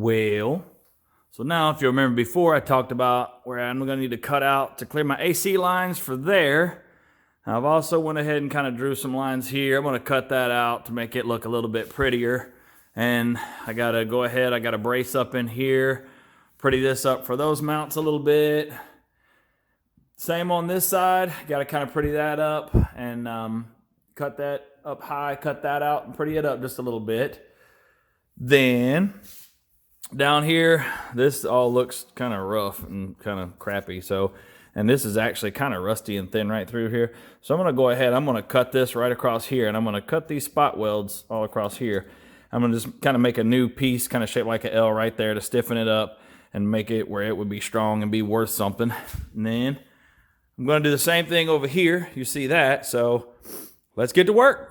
Well, so now if you remember before, I talked about where I'm going to need to cut out to clear my AC lines for there. I've also went ahead and kind of drew some lines here. I'm going to cut that out to make it look a little bit prettier. And I got to go ahead, I got to brace up in here, pretty this up for those mounts a little bit. Same on this side, got to kind of pretty that up and cut that up high, cut that out and pretty it up just a little bit. Then down here, this all looks kind of rough and kind of crappy. So, and this is actually kind of rusty and thin right through here. So I'm going to go ahead, I'm going to cut this right across here, and I'm going to cut these spot welds all across here. I'm going to just kind of make a new piece, kind of shaped like an L right there to stiffen it up and make it where it would be strong and be worth something. And then I'm going to do the same thing over here. You see that? So let's get to work.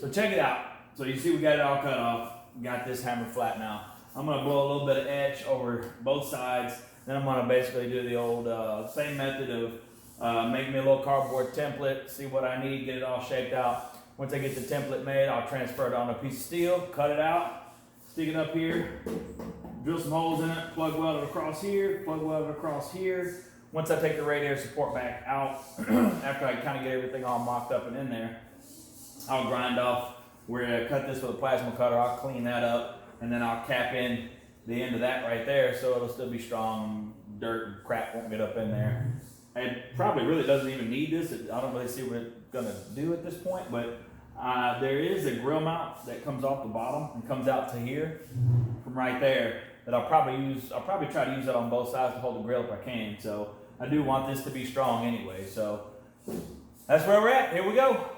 So check it out. So you see we got it all cut off. Got this hammer flat now. I'm gonna blow a little bit of etch over both sides. Then I'm gonna basically do the old same method of make me a little cardboard template, see what I need, get it all shaped out. Once I get the template made, I'll transfer it on a piece of steel, cut it out, stick it up here, drill some holes in it, plug weld it across here, plug weld it across here. Once I take the radiator support back out, after I kind of get everything all mocked up and in there, I'll grind off where I cut this with a plasma cutter. I'll clean that up, and then I'll cap in the end of that right there so it'll still be strong. Dirt and crap won't get up in there. It probably really doesn't even need this. I don't really see what it's gonna do at this point, but there is a grill mount that comes off the bottom and comes out to here from right there that I'll probably use. I'll probably try to use that on both sides to hold the grill if I can. So I do want this to be strong anyway. So that's where we're at. Here we go.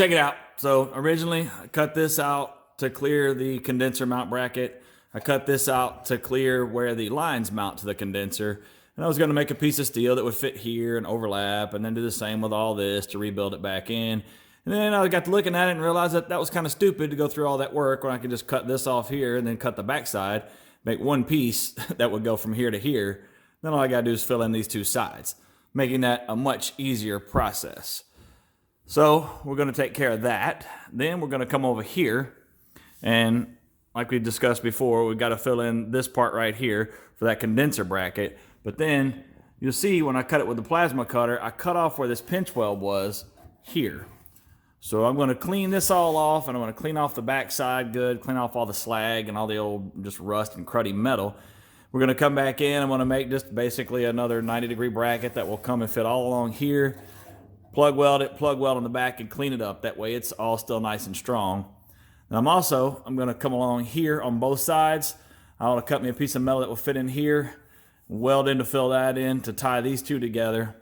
check it out. So originally I cut this out to clear the condenser mount bracket. I cut this out to clear where the lines mount to the condenser. And I was gonna make a piece of steel that would fit here and overlap, and then do the same with all this to rebuild it back in. And then I got to looking at it and realized that that was kind of stupid to go through all that work when I could just cut this off here and then cut the backside, make one piece that would go from here to here. Then all I gotta do is fill in these two sides, making that a much easier process. So we're gonna take care of that. Then we're gonna come over here, and like we discussed before, we've got to fill in this part right here for that condenser bracket. But then you'll see when I cut it with the plasma cutter, I cut off where this pinch weld was here. So I'm going to clean this all off, and I'm going to clean off the back side good, clean off all the slag and all the old just rust and cruddy metal. We're going to come back in. I'm going to make just basically another 90-degree bracket that will come and fit all along here. Plug weld it, plug weld on the back, and clean it up. That way it's all still nice and strong. And I'm going to come along here on both sides. I want to cut me a piece of metal that will fit in here, weld in to fill that in to tie these two together.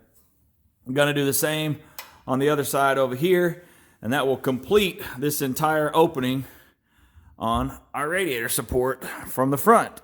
I'm going to do the same on the other side over here, and that will complete this entire opening on our radiator support from the front.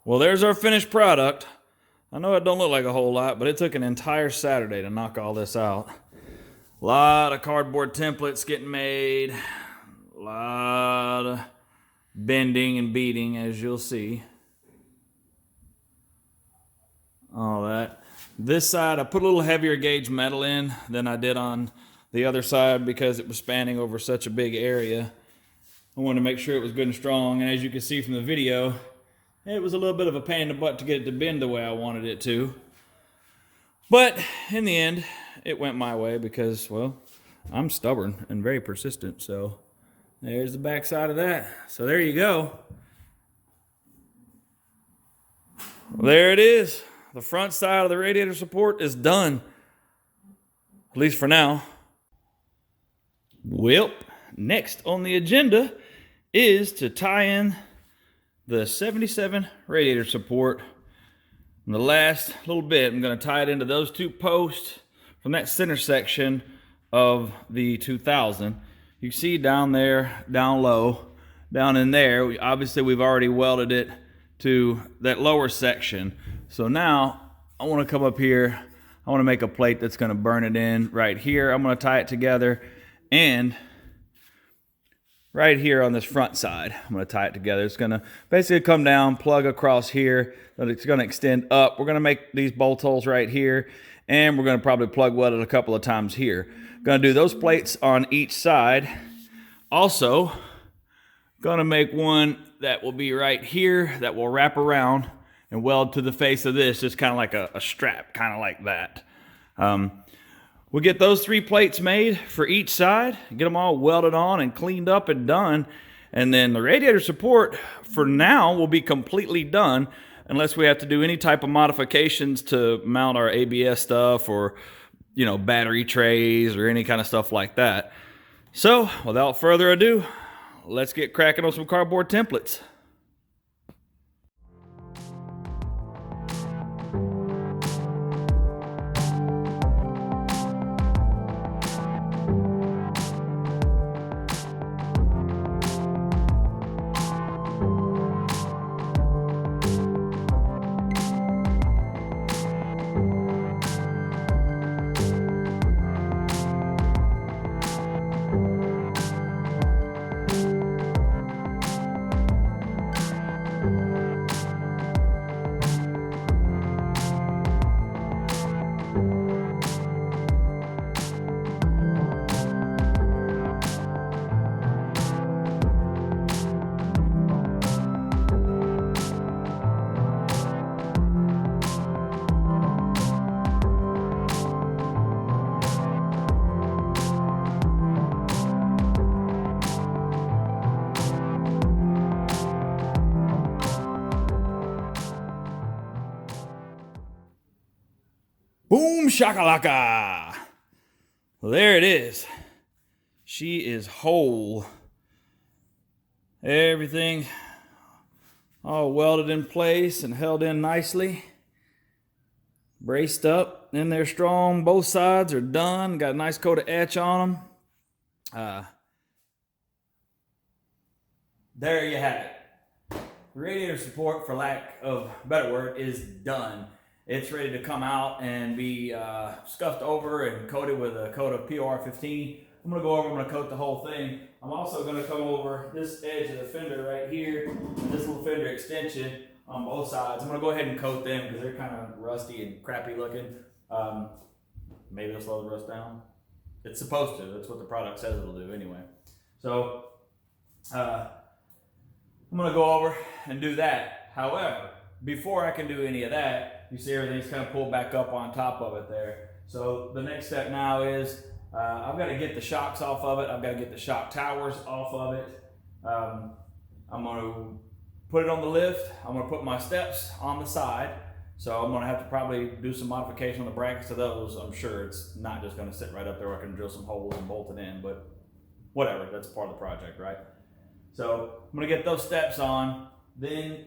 Well, there's our finished product. I know it don't look like a whole lot, but it took an entire Saturday to knock all this out. A lot of cardboard templates getting made. A lot of bending and beating, as you'll see. All that. This side, I put a little heavier gauge metal in than I did on the other side because it was spanning over such a big area. I wanted to make sure it was good and strong, and as you can see from the video, it was a little bit of a pain in the butt to get it to bend the way I wanted it to. But in the end, it went my way because, well, I'm stubborn and very persistent. So there's the back side of that. So there you go. Well, there it is. The front side of the radiator support is done. At least for now. Well, next on the agenda is to tie in the 77 radiator support. In the last little bit, I'm going to tie it into those two posts from that center section of the 2000. You can see down there, down low, down in there, obviously we've already welded it to that lower section. So now I want to come up here. I want to make a plate that's going to burn it in right here. I'm going to tie it together, and right here on this front side, I'm going to tie it together. It's going to basically come down, plug across here, but it's going to extend up. We're going to make these bolt holes right here, and we're going to probably plug weld it a couple of times here. Going to do those plates on each side. Also, going to make one that will be right here that will wrap around and weld to the face of this, just kind of like a strap, kind of like that. We'll get those 3 plates made for each side, get them all welded on and cleaned up and done. And then the radiator support for now will be completely done unless we have to do any type of modifications to mount our ABS stuff or battery trays or any kind of stuff like that. So without further ado, let's get cracking on some cardboard templates. Boom shakalaka. Well, there it is. She is whole. Everything all welded in place and held in nicely. Braced up in there strong. Both sides are done. Got a nice coat of etch on them. There you have it. The radiator support, for lack of a better word, is done. It's ready to come out and be scuffed over and coated with a coat of POR15. I'm going to go over, I'm going to coat the whole thing. I'm also going to come over this edge of the fender right here and this little fender extension on both sides. I'm going to go ahead and coat them because they're kind of rusty and crappy looking. Maybe it'll slow the rust down. It's supposed to. That's what the product says it'll do anyway. So I'm going to go over and do that. However, before I can do any of that, you see everything's kind of pulled back up on top of it there. So the next step now is I've got to get the shocks off of it. I've got to get the shock towers off of it. I'm going to put it on the lift. I'm going to put my steps on the side. So I'm going to have to probably do some modification on the brackets of those. I'm sure it's not just going to sit right up there where I can drill some holes and bolt it in, but whatever, that's part of the project, right? So I'm going to get those steps on. Then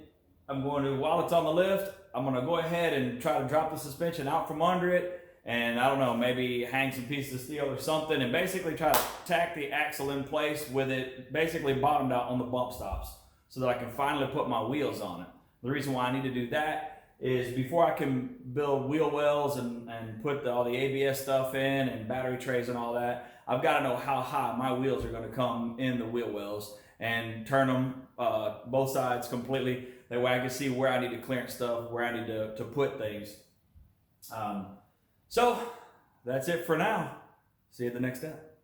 I'm going to, while it's on the lift, I'm going to go ahead and try to drop the suspension out from under it, and I don't know, maybe hang some pieces of steel or something, and basically try to tack the axle in place with it basically bottomed out on the bump stops so that I can finally put my wheels on it. The reason why I need to do that is before I can build wheel wells and put all the ABS stuff in and battery trays and all that, I've got to know how high my wheels are going to come in the wheel wells and turn them both sides completely. That way I can see where I need to clearance stuff, where I need to put things. So that's it for now. See you at the next step.